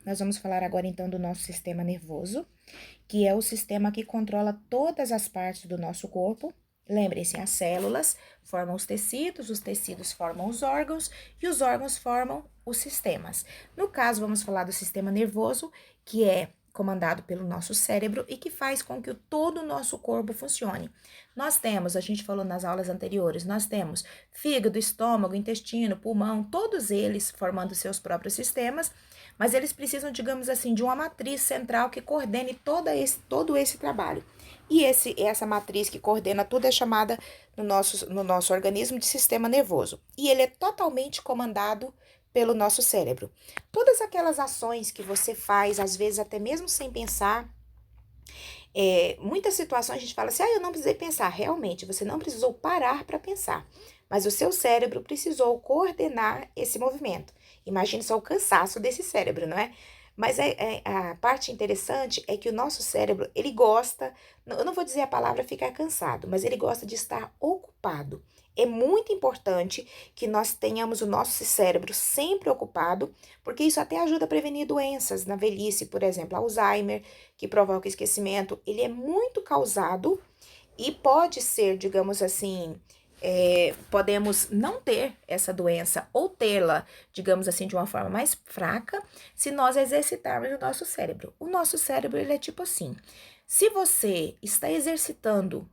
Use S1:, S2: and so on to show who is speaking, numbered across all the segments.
S1: Nós vamos falar agora então do nosso sistema nervoso, que é o sistema que controla todas as partes do nosso corpo. Lembrem-se, as células formam os tecidos formam os órgãos e os órgãos formam os sistemas. No caso, vamos falar do sistema nervoso, que é comandado pelo nosso cérebro e que faz com que todo o nosso corpo funcione. Nós temos, a gente falou nas aulas anteriores, nós temos fígado, estômago, intestino, pulmão, todos eles formando seus próprios sistemas, mas eles precisam, digamos assim, de uma matriz central que coordene todo esse trabalho. E essa matriz que coordena tudo é chamada no nosso organismo de sistema nervoso. E ele é totalmente comandado pelo nosso cérebro. Todas aquelas ações que você faz, às vezes até mesmo sem pensar, muitas situações a gente fala assim, eu não precisei pensar. Realmente, você não precisou parar para pensar, mas o seu cérebro precisou coordenar esse movimento. Imagine só o cansaço desse cérebro, não é? Mas a parte interessante é que o nosso cérebro, ele gosta, eu não vou dizer a palavra ficar cansado, mas ele gosta de estar ocupado. É muito importante que nós tenhamos o nosso cérebro sempre ocupado, porque isso até ajuda a prevenir doenças na velhice, por exemplo, Alzheimer, que provoca esquecimento. Ele é muito causado e pode ser, digamos assim, podemos não ter essa doença ou tê-la, digamos assim, de uma forma mais fraca, se nós exercitarmos o nosso cérebro. O nosso cérebro, ele é tipo assim, se você está exercitando,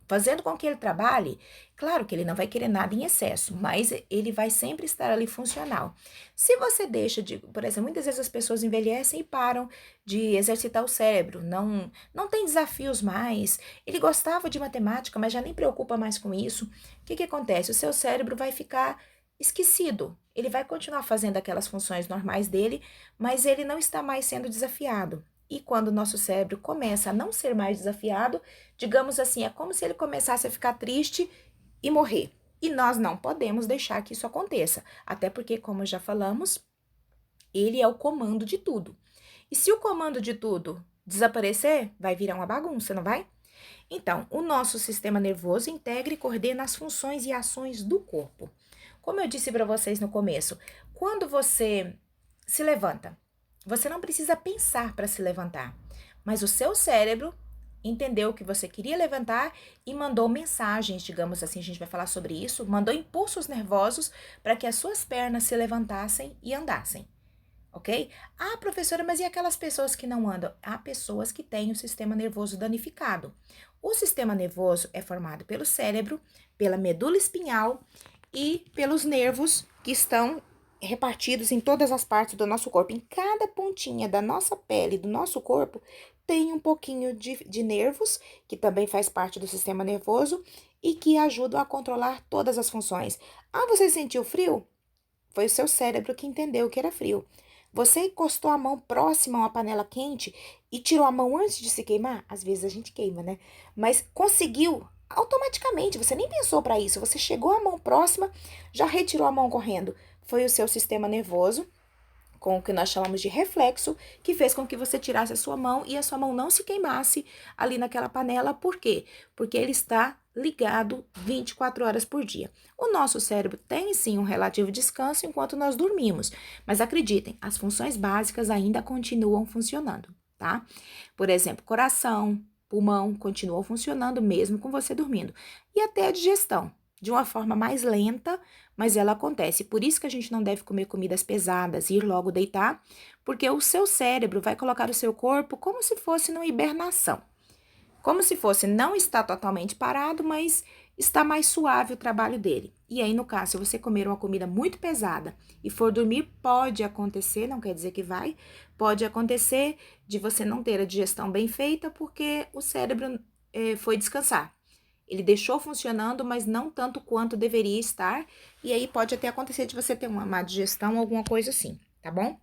S1: fazendo com que ele trabalhe, claro que ele não vai querer nada em excesso, mas ele vai sempre estar ali funcional. Se você deixa de, por exemplo, muitas vezes as pessoas envelhecem e param de exercitar o cérebro, não tem desafios mais. Ele gostava de matemática, mas já nem preocupa mais com isso. O que acontece? O seu cérebro vai ficar esquecido. Ele vai continuar fazendo aquelas funções normais dele, mas ele não está mais sendo desafiado. E quando o nosso cérebro começa a não ser mais desafiado, digamos assim, é como se ele começasse a ficar triste e morrer. E nós não podemos deixar que isso aconteça. Até porque, como já falamos, ele é o comando de tudo. E se o comando de tudo desaparecer, vai virar uma bagunça, não vai? Então, o nosso sistema nervoso integra e coordena as funções e ações do corpo. Como eu disse para vocês no começo, quando você se levanta, você não precisa pensar para se levantar, mas o seu cérebro entendeu que você queria levantar e mandou mensagens, digamos assim, a gente vai falar sobre isso, mandou impulsos nervosos para que as suas pernas se levantassem e andassem, ok? Ah, professora, mas e aquelas pessoas que não andam? Há pessoas que têm o sistema nervoso danificado. O sistema nervoso é formado pelo cérebro, pela medula espinhal e pelos nervos que estão repartidos em todas as partes do nosso corpo. Em cada pontinha da nossa pele, do nosso corpo, tem um pouquinho de nervos, que também faz parte do sistema nervoso, e que ajudam a controlar todas as funções. Ah, você sentiu frio? Foi o seu cérebro que entendeu que era frio. Você encostou a mão próxima a uma panela quente e tirou a mão antes de se queimar? Às vezes a gente queima, né? Mas conseguiu automaticamente, você nem pensou para isso. Você chegou a mão próxima, já retirou a mão correndo. Foi o seu sistema nervoso, com o que nós chamamos de reflexo, que fez com que você tirasse a sua mão e a sua mão não se queimasse ali naquela panela. Por quê? Porque ele está ligado 24 horas por dia. O nosso cérebro tem sim um relativo descanso enquanto nós dormimos, mas acreditem, as funções básicas ainda continuam funcionando, tá? Por exemplo, coração, pulmão continuam funcionando mesmo com você dormindo. E até a digestão, de uma forma mais lenta, mas ela acontece. Por isso que a gente não deve comer comidas pesadas e ir logo deitar, porque o seu cérebro vai colocar o seu corpo como se fosse numa hibernação. Como se fosse, não está totalmente parado, mas está mais suave o trabalho dele. E aí, no caso, se você comer uma comida muito pesada e for dormir, pode acontecer, não quer dizer que vai, pode acontecer de você não ter a digestão bem feita porque o cérebro foi descansar. Ele deixou funcionando, mas não tanto quanto deveria estar, e aí pode até acontecer de você ter uma má digestão, alguma coisa assim, tá bom?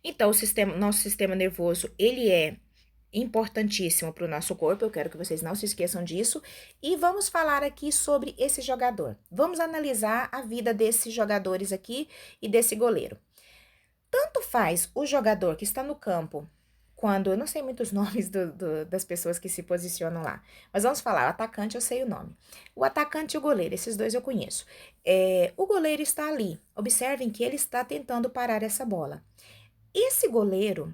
S1: Então, nosso sistema nervoso, ele é importantíssimo para o nosso corpo, eu quero que vocês não se esqueçam disso, e vamos falar aqui sobre esse jogador. Vamos analisar a vida desses jogadores aqui e desse goleiro. Tanto faz o jogador que está no campo quando, eu não sei muitos nomes das pessoas que se posicionam lá, mas vamos falar, o atacante eu sei o nome. O atacante e o goleiro, esses dois eu conheço. O goleiro está ali, observem que ele está tentando parar essa bola. Esse goleiro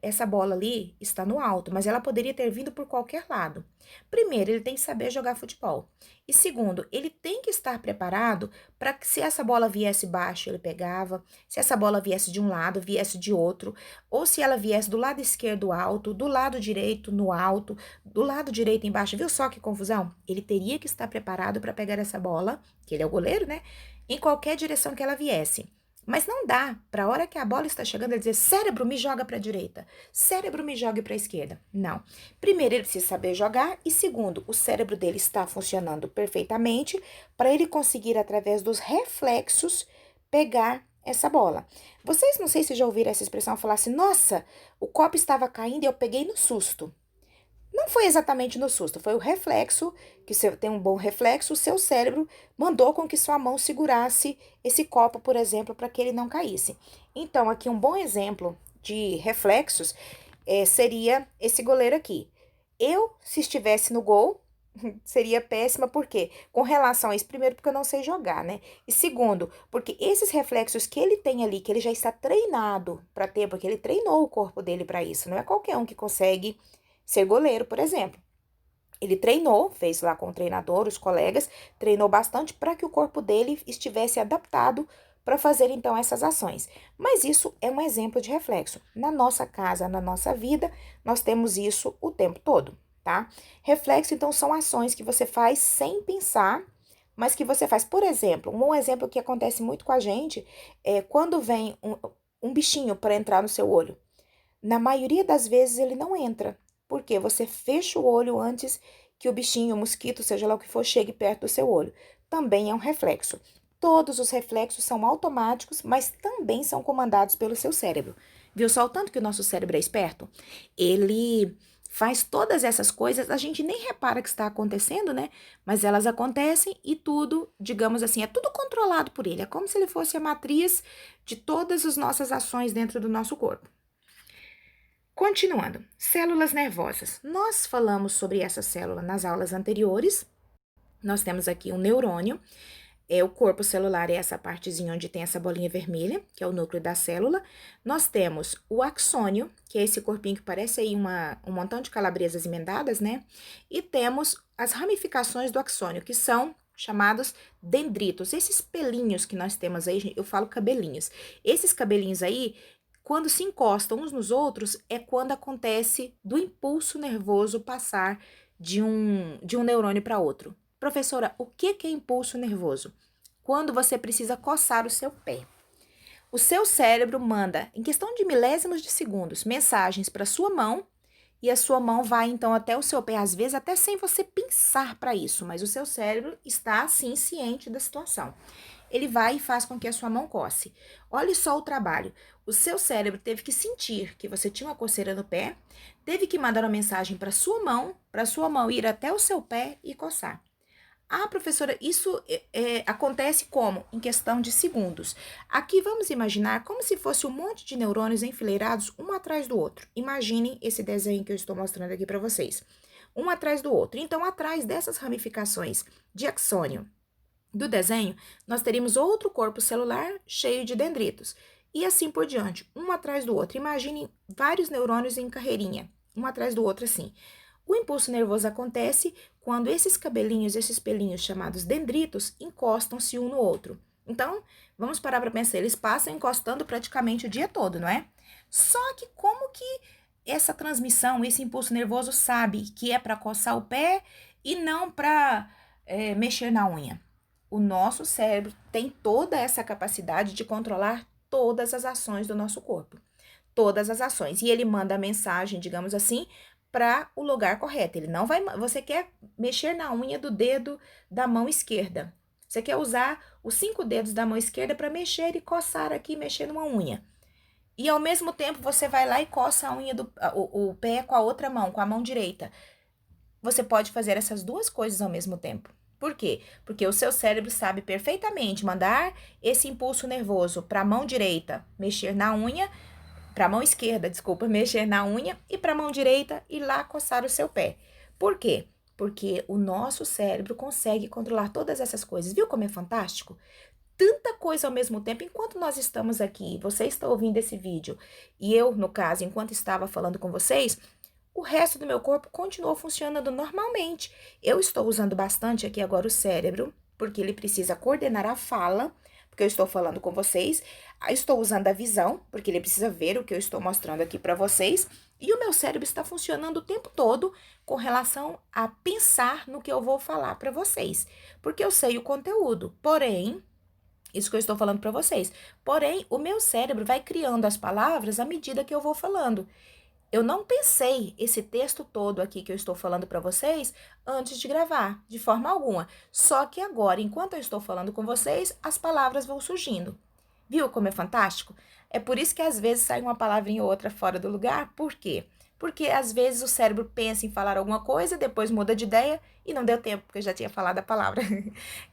S1: essa bola ali está no alto, mas ela poderia ter vindo por qualquer lado. Primeiro, ele tem que saber jogar futebol. E segundo, ele tem que estar preparado para que se essa bola viesse baixo, ele pegava, se essa bola viesse de um lado, viesse de outro, ou se ela viesse do lado esquerdo alto, do lado direito no alto, do lado direito embaixo. Viu só que confusão? Ele teria que estar preparado para pegar essa bola, que ele é o goleiro, né? Em qualquer direção que ela viesse. Mas não dá para a hora que a bola está chegando ele dizer: cérebro, me joga para a direita, cérebro, me joga para a esquerda. Não. Primeiro, ele precisa saber jogar, e segundo, o cérebro dele está funcionando perfeitamente para ele conseguir, através dos reflexos, pegar essa bola. Vocês não sei se já ouviram essa expressão falar assim: nossa, o copo estava caindo e eu peguei no susto. Não foi exatamente no susto, foi o reflexo, que você tem um bom reflexo, o seu cérebro mandou com que sua mão segurasse esse copo, por exemplo, para que ele não caísse. Então, aqui um bom exemplo de reflexos seria esse goleiro aqui. Eu, se estivesse no gol, seria péssima, por quê? Com relação a isso, primeiro, porque eu não sei jogar, né? E segundo, porque esses reflexos que ele tem ali, que ele já está treinado para ter, porque ele treinou o corpo dele para isso, não é qualquer um que consegue ser goleiro, por exemplo. Ele treinou, fez lá com o treinador, os colegas, treinou bastante para que o corpo dele estivesse adaptado para fazer então essas ações. Mas isso é um exemplo de reflexo. Na nossa casa, na nossa vida, nós temos isso o tempo todo, tá? Reflexo, então, são ações que você faz sem pensar, mas que você faz. Por exemplo, um exemplo que acontece muito com a gente é quando vem um bichinho para entrar no seu olho. Na maioria das vezes ele não entra, porque você fecha o olho antes que o bichinho, o mosquito, seja lá o que for, chegue perto do seu olho. Também é um reflexo. Todos os reflexos são automáticos, mas também são comandados pelo seu cérebro. Viu só o tanto que o nosso cérebro é esperto? Ele faz todas essas coisas, a gente nem repara que está acontecendo, né? Mas elas acontecem e tudo, digamos assim, é tudo controlado por ele. É como se ele fosse a matriz de todas as nossas ações dentro do nosso corpo. Continuando, células nervosas. Nós falamos sobre essa célula nas aulas anteriores. Nós temos aqui um neurônio. O corpo celular é essa partezinha onde tem essa bolinha vermelha, que é o núcleo da célula. Nós temos o axônio, que é esse corpinho que parece aí um montão de calabresas emendadas, né? E temos as ramificações do axônio, que são chamados dendritos. Esses pelinhos que nós temos aí, eu falo cabelinhos. Esses cabelinhos aí, quando se encostam uns nos outros, é quando acontece do impulso nervoso passar de um neurônio para outro. Professora, o que é impulso nervoso? Quando você precisa coçar o seu pé. O seu cérebro manda, em questão de milésimos de segundos, mensagens para sua mão, e a sua mão vai então até o seu pé, às vezes até sem você pensar para isso, mas o seu cérebro está assim ciente da situação. Ele vai e faz com que a sua mão coce. Olha só o trabalho. O seu cérebro teve que sentir que você tinha uma coceira no pé, teve que mandar uma mensagem para sua mão ir até o seu pé e coçar. Ah, professora, isso acontece como? Em questão de segundos. Aqui vamos imaginar como se fosse um monte de neurônios enfileirados um atrás do outro. Imaginem esse desenho que eu estou mostrando aqui para vocês. Um atrás do outro. Então, atrás dessas ramificações de axônio do desenho, nós teríamos outro corpo celular cheio de dendritos. E assim por diante, um atrás do outro. Imaginem vários neurônios em carreirinha, um atrás do outro assim. O impulso nervoso acontece quando esses cabelinhos, esses pelinhos chamados dendritos, encostam-se um no outro. Então, vamos parar para pensar, eles passam encostando praticamente o dia todo, não é? Só que como que essa transmissão, esse impulso nervoso sabe que é para coçar o pé e não para mexer na unha? O nosso cérebro tem toda essa capacidade de controlar todas as ações do nosso corpo. Todas as ações. E ele manda a mensagem, digamos assim, para o lugar correto. Ele não vai. Você quer mexer na unha do dedo da mão esquerda. Você quer usar os 5 dedos da mão esquerda para mexer e coçar aqui, mexer numa unha. E ao mesmo tempo você vai lá e coça a unha o pé com a outra mão, com a mão direita. Você pode fazer essas duas coisas ao mesmo tempo. Por quê? Porque o seu cérebro sabe perfeitamente mandar esse impulso nervoso para a mão direita mexer na unha, para a mão esquerda, desculpa, mexer na unha e para a mão direita ir lá coçar o seu pé. Por quê? Porque o nosso cérebro consegue controlar todas essas coisas. Viu como é fantástico? Tanta coisa ao mesmo tempo, enquanto nós estamos aqui, você está ouvindo esse vídeo, e eu, no caso, enquanto estava falando com vocês, o resto do meu corpo continuou funcionando normalmente. Eu estou usando bastante aqui agora o cérebro, porque ele precisa coordenar a fala, porque eu estou falando com vocês. Estou usando a visão, porque ele precisa ver o que eu estou mostrando aqui para vocês. E o meu cérebro está funcionando o tempo todo com relação a pensar no que eu vou falar para vocês, porque eu sei o conteúdo. Porém, isso que eu estou falando para vocês. Porém, o meu cérebro vai criando as palavras à medida que eu vou falando. Eu não pensei esse texto todo aqui que eu estou falando para vocês antes de gravar, de forma alguma. Só que agora, enquanto eu estou falando com vocês, as palavras vão surgindo. Viu como é fantástico? É por isso que às vezes sai uma palavrinha ou outra fora do lugar. Por quê? Porque às vezes o cérebro pensa em falar alguma coisa, depois muda de ideia e não deu tempo, porque eu já tinha falado a palavra.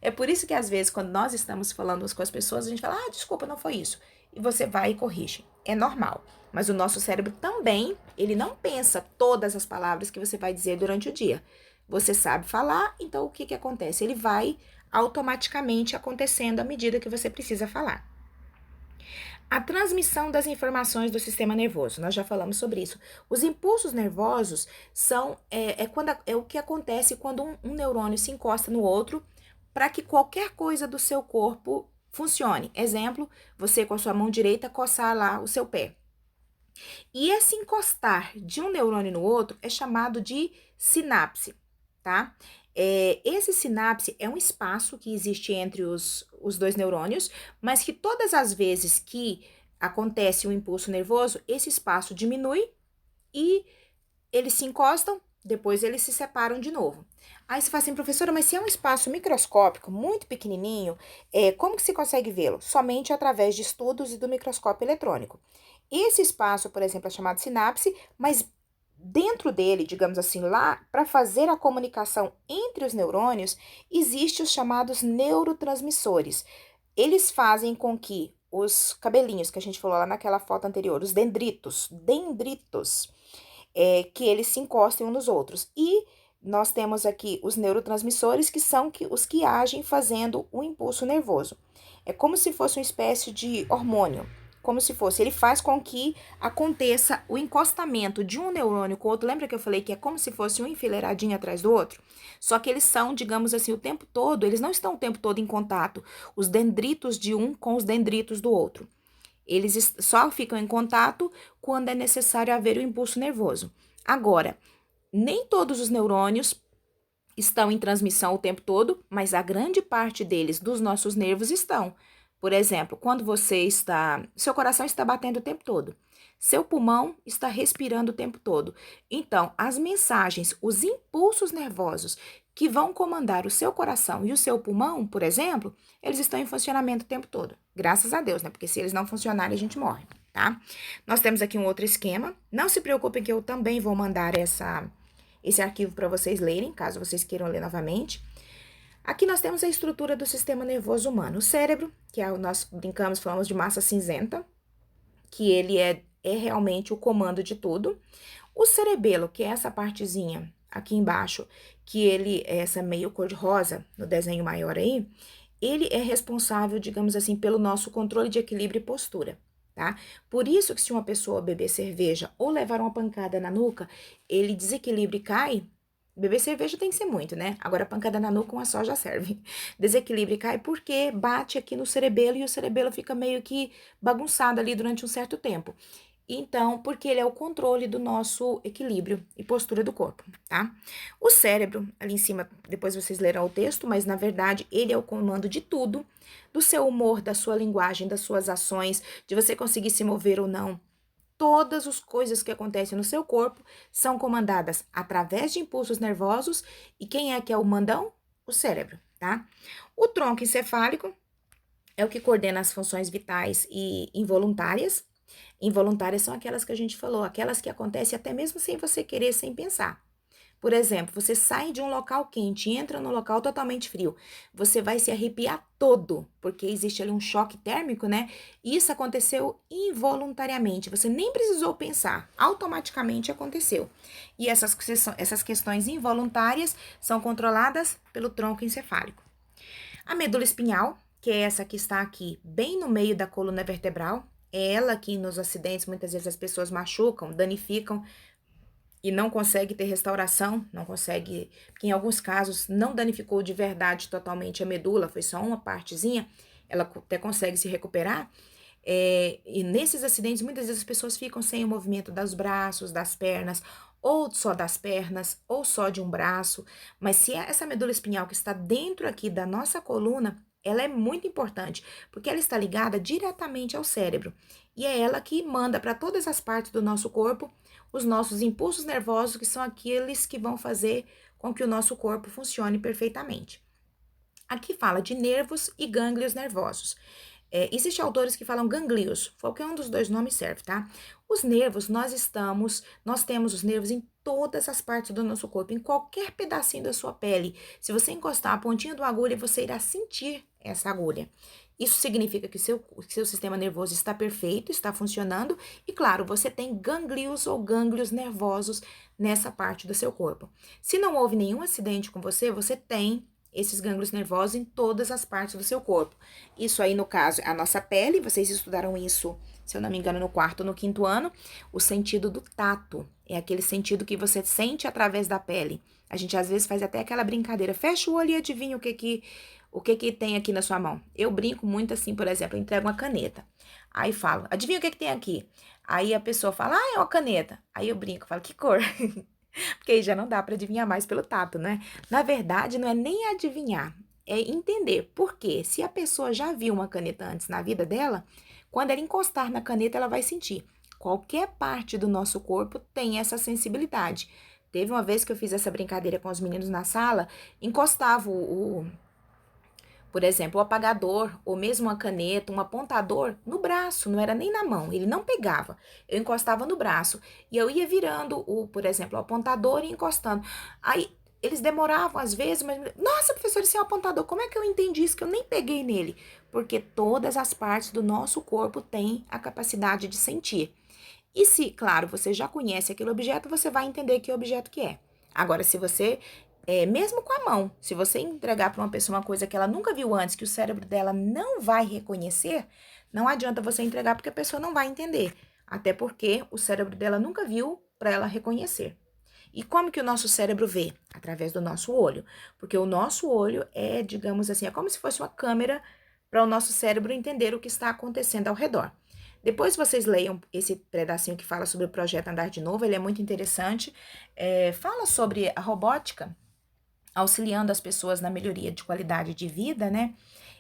S1: É por isso que às vezes, quando nós estamos falando com as pessoas, a gente fala, desculpa, não foi isso. E você vai e corrige. É normal. Mas o nosso cérebro também, ele não pensa todas as palavras que você vai dizer durante o dia. Você sabe falar, então o que que acontece? Ele vai automaticamente acontecendo à medida que você precisa falar. A transmissão das informações do sistema nervoso, nós já falamos sobre isso. Os impulsos nervosos são o que acontece quando um neurônio se encosta no outro para que qualquer coisa do seu corpo funcione. Exemplo, você com a sua mão direita coçar lá o seu pé. E esse encostar de um neurônio no outro é chamado de sinapse, tá? Esse sinapse é um espaço que existe entre os dois neurônios, mas que todas as vezes que acontece um impulso nervoso, esse espaço diminui e eles se encostam, depois eles se separam de novo. Aí você fala assim, professora, mas se é um espaço microscópico, muito pequenininho, como que se consegue vê-lo? Somente através de estudos e do microscópio eletrônico. Esse espaço, por exemplo, é chamado sinapse, mas dentro dele, digamos assim, lá, para fazer a comunicação entre os neurônios, existem os chamados neurotransmissores. Eles fazem com que os cabelinhos que a gente falou lá naquela foto anterior, os dendritos, que eles se encostem uns nos outros. E nós temos aqui os neurotransmissores, que são os que agem fazendo o impulso nervoso. É como se fosse uma espécie de hormônio, como se fosse, ele faz com que aconteça o encostamento de um neurônio com o outro. Lembra que eu falei que é como se fosse um enfileiradinho atrás do outro? Só que eles são, digamos assim, o tempo todo, eles não estão o tempo todo em contato, os dendritos de um com os dendritos do outro. Eles só ficam em contato quando é necessário haver o impulso nervoso. Agora, nem todos os neurônios estão em transmissão o tempo todo, mas a grande parte deles, dos nossos nervos, estão. Por exemplo, quando seu coração está batendo o tempo todo, seu pulmão está respirando o tempo todo. Então, as mensagens, os impulsos nervosos que vão comandar o seu coração e o seu pulmão, por exemplo, eles estão em funcionamento o tempo todo. Graças a Deus, né? Porque se eles não funcionarem, a gente morre, tá? Nós temos aqui um outro esquema. Não se preocupem que eu também vou mandar esse arquivo para vocês lerem, caso vocês queiram ler novamente. Aqui nós temos a estrutura do sistema nervoso humano. O cérebro, que nós brincamos, falamos de massa cinzenta, que ele é realmente o comando de tudo. O cerebelo, que é essa partezinha aqui embaixo, que ele é essa meio cor-de-rosa, no desenho maior aí, ele é responsável, digamos assim, pelo nosso controle de equilíbrio e postura, tá? Por isso que se uma pessoa beber cerveja ou levar uma pancada na nuca, ele desequilibra e cai. Beber cerveja tem que ser muito, né? Agora, pancada na nuca, uma só já serve. Desequilíbrio e cai porque bate aqui no cerebelo e o cerebelo fica meio que bagunçado ali durante um certo tempo. Então, porque ele é o controle do nosso equilíbrio e postura do corpo, tá? O cérebro, ali em cima, depois vocês lerão o texto, mas na verdade ele é o comando de tudo, do seu humor, da sua linguagem, das suas ações, de você conseguir se mover ou não. Todas as coisas que acontecem no seu corpo são comandadas através de impulsos nervosos. E quem é que é o mandão? O cérebro, tá? O tronco encefálico é o que coordena as funções vitais e involuntárias. Involuntárias são aquelas que a gente falou, aquelas que acontecem até mesmo sem você querer, sem pensar. Por exemplo, você sai de um local quente e entra no local totalmente frio. Você vai se arrepiar todo, porque existe ali um choque térmico, né? Isso aconteceu involuntariamente. Você nem precisou pensar, automaticamente aconteceu. E essas questões involuntárias são controladas pelo tronco encefálico. A medula espinhal, que é essa que está aqui, bem no meio da coluna vertebral, é ela que nos acidentes muitas vezes as pessoas machucam, danificam e não consegue ter restauração, não consegue, porque em alguns casos não danificou de verdade totalmente a medula, foi só uma partezinha, ela até consegue se recuperar. E nesses acidentes, muitas vezes as pessoas ficam sem o movimento dos braços, das pernas, ou só das pernas, ou só de um braço. Mas se essa medula espinhal que está dentro aqui da nossa coluna, ela é muito importante, porque ela está ligada diretamente ao cérebro. E é ela que manda para todas as partes do nosso corpo os nossos impulsos nervosos, que são aqueles que vão fazer com que o nosso corpo funcione perfeitamente. Aqui fala de nervos e gânglios nervosos. Existem autores que falam ganglios, qualquer um dos dois nomes serve, tá? Os nervos, nós temos os nervos em todas as partes do nosso corpo, em qualquer pedacinho da sua pele. Se você encostar a pontinha da agulha, você irá sentir essa agulha. Isso significa que seu sistema nervoso está perfeito, está funcionando, e claro, você tem ganglios ou gânglios nervosos nessa parte do seu corpo. Se não houve nenhum acidente com você, você tem esses gânglios nervosos em todas as partes do seu corpo. Isso aí, no caso, é a nossa pele, vocês estudaram isso, se eu não me engano, no quarto ou no quinto ano, o sentido do tato. É aquele sentido que você sente através da pele. A gente, às vezes, faz até aquela brincadeira, fecha o olho e adivinha o que tem aqui na sua mão. Eu brinco muito assim, por exemplo, eu entrego uma caneta. Aí falo, adivinha o que tem aqui? Aí a pessoa fala, é uma caneta. Aí eu brinco, falo, que cor? Porque aí já não dá para adivinhar mais pelo tato, né? Na verdade, não é nem adivinhar, é entender. Porque se a pessoa já viu uma caneta antes na vida dela, quando ela encostar na caneta, ela vai sentir. Qualquer parte do nosso corpo tem essa sensibilidade. Teve uma vez que eu fiz essa brincadeira com os meninos na sala, encostava por exemplo, o apagador, ou mesmo uma caneta, um apontador, no braço, não era nem na mão, ele não pegava. Eu encostava no braço e eu ia virando, por exemplo, o apontador e encostando. Aí eles demoravam às vezes, mas, nossa, professor, esse é um apontador, como é que eu entendi isso que eu nem peguei nele? Porque todas as partes do nosso corpo têm a capacidade de sentir. E se, claro, você já conhece aquele objeto, você vai entender que objeto que é. Agora, se você mesmo com a mão, se você entregar para uma pessoa uma coisa que ela nunca viu antes, que o cérebro dela não vai reconhecer, não adianta você entregar porque a pessoa não vai entender. Até porque o cérebro dela nunca viu para ela reconhecer. E como que o nosso cérebro vê? Através do nosso olho. Porque o nosso olho é, digamos assim, é como se fosse uma câmera para o nosso cérebro entender o que está acontecendo ao redor. Depois vocês leiam esse pedacinho que fala sobre o projeto Andar de Novo, ele é muito interessante. Fala sobre a robótica, auxiliando as pessoas na melhoria de qualidade de vida, né?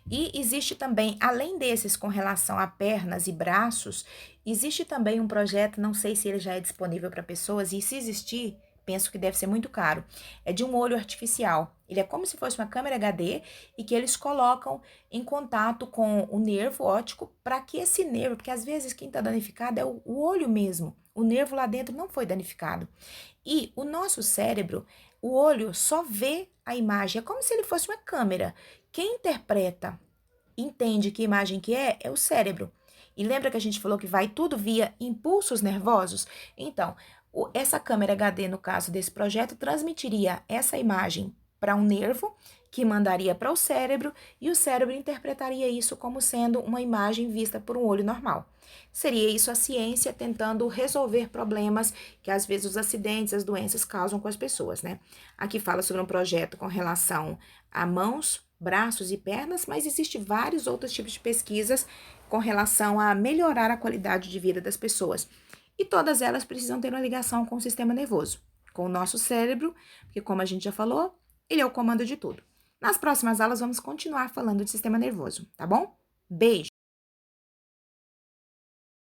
S1: E existe também, além desses com relação a pernas e braços, existe também um projeto, não sei se ele já é disponível para pessoas, e se existir, penso que deve ser muito caro. É de um olho artificial. Ele é como se fosse uma câmera HD e que eles colocam em contato com o nervo óptico para que esse nervo, porque às vezes quem está danificado é o olho mesmo, o nervo lá dentro não foi danificado. E o nosso cérebro, o olho só vê a imagem, é como se ele fosse uma câmera. Quem interpreta, entende que imagem que é o cérebro. E lembra que a gente falou que vai tudo via impulsos nervosos? Então, essa câmera HD, no caso desse projeto, transmitiria essa imagem para um nervo, que mandaria para o cérebro, e o cérebro interpretaria isso como sendo uma imagem vista por um olho normal. Seria isso a ciência tentando resolver problemas que às vezes os acidentes, as doenças causam com as pessoas, né? Aqui fala sobre um projeto com relação a mãos, braços e pernas, mas existem vários outros tipos de pesquisas com relação a melhorar a qualidade de vida das pessoas. E todas elas precisam ter uma ligação com o sistema nervoso, com o nosso cérebro, porque como a gente já falou, ele é o comando de tudo. Nas próximas aulas vamos continuar falando de sistema nervoso, tá bom? Beijo!